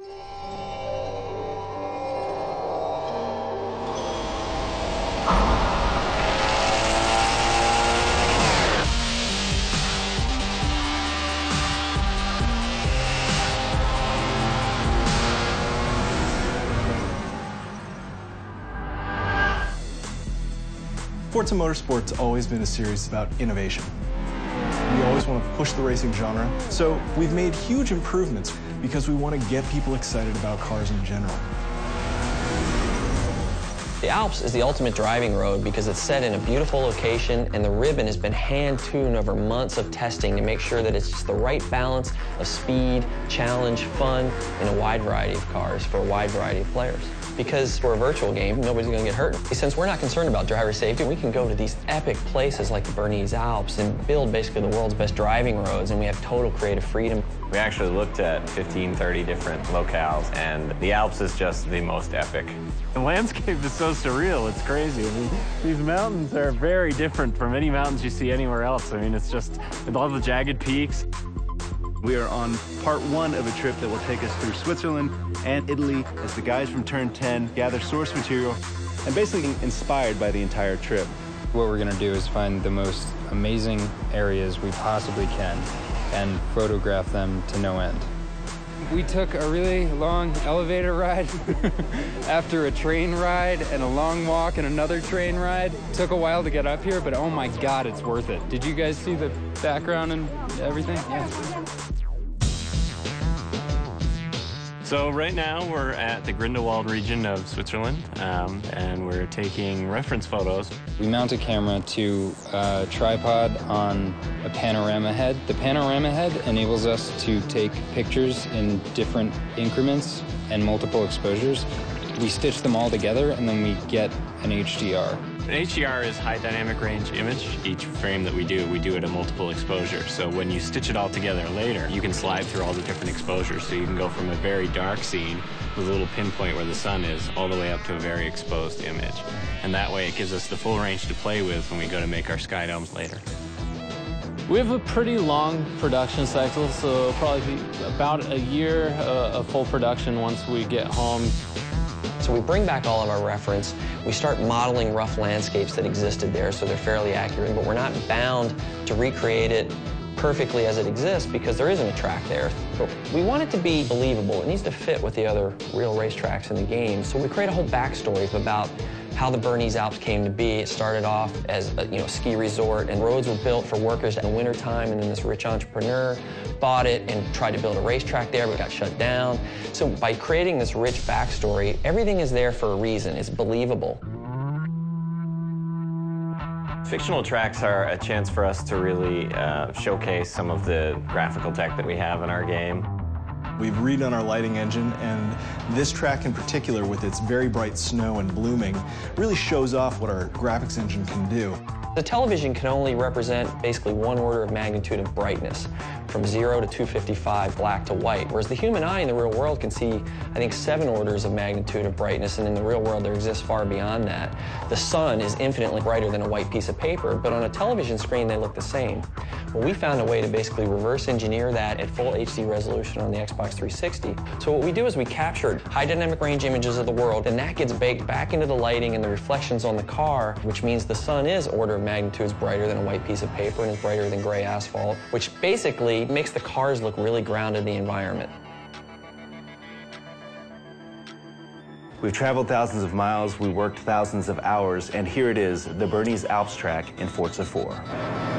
Forza Motorsport's always been a series about innovation. We always want to push the racing genre, so we've made huge improvements because we want to get people excited about cars in general. The Alps is the ultimate driving road because it's set in a beautiful location and the ribbon has been hand-tuned over months of testing to make sure that it's just the right balance of speed, challenge, fun, and a wide variety of cars for a wide variety of players. Because we're a virtual game, nobody's going to get hurt. Since we're not concerned about driver safety, we can go to these epic places like the Bernese Alps and build basically the world's best driving roads, and we have total creative freedom. We actually looked at 15, 30 different locales, and the Alps is just the most epic. The landscape is so surreal, it's crazy. I mean, these mountains are very different from any mountains you see anywhere else. I mean, it's just with all the jagged peaks. We are on part one of a trip that will take us through Switzerland and Italy as the guys from Turn 10 gather source material and basically inspired by the entire trip. What we're gonna do is find the most amazing areas we possibly can and photograph them to no end. We took a really long elevator ride after a train ride and a long walk and another train ride. Took a while to get up here, but oh my God, it's worth it. Did you guys see the background and everything? Yeah. So right now we're at the Grindelwald region of Switzerland, and we're taking reference photos. We mount a camera to a tripod on a panorama head. The panorama head enables us to take pictures in different increments and multiple exposures. We stitch them all together and then we get an HDR. An HDR is high dynamic range image. Each frame that we do at a multiple exposure. So when you stitch it all together later, you can slide through all the different exposures. So you can go from a very dark scene with a little pinpoint where the sun is all the way up to a very exposed image. And that way it gives us the full range to play with when we go to make our sky domes later. We have a pretty long production cycle, so probably about a year of full production once we get home. So we bring back all of our reference, we start modeling rough landscapes that existed there so they're fairly accurate, but we're not bound to recreate it perfectly as it exists because there isn't a track there. But we want it to be believable. It needs to fit with the other real racetracks in the game. So we create a whole backstory about how the Bernese Alps came to be. It started off as a ski resort, and roads were built for workers in the wintertime, and then this rich entrepreneur bought it and tried to build a racetrack there, but got shut down. So by creating this rich backstory, everything is there for a reason. It's believable. Fictional tracks are a chance for us to really showcase some of the graphical tech that we have in our game. We've redone our lighting engine, and this track in particular, with its very bright snow and blooming, really shows off what our graphics engine can do. The television can only represent basically one order of magnitude of brightness, from 0 to 255, black to white, whereas the human eye in the real world can see, I think, 7 orders of magnitude of brightness, and in the real world there exists far beyond that. The sun is infinitely brighter than a white piece of paper, but on a television screen they look the same. Well, we found a way to basically reverse engineer that at full HD resolution on the Xbox 360. So what we do is we captured high dynamic range images of the world, and that gets baked back into the lighting and the reflections on the car, which means the sun is order of magnitudes brighter than a white piece of paper and is brighter than gray asphalt, which basically makes the cars look really grounded in the environment. We've traveled thousands of miles, we worked thousands of hours, and here it is, the Bernese Alps track in Forza 4.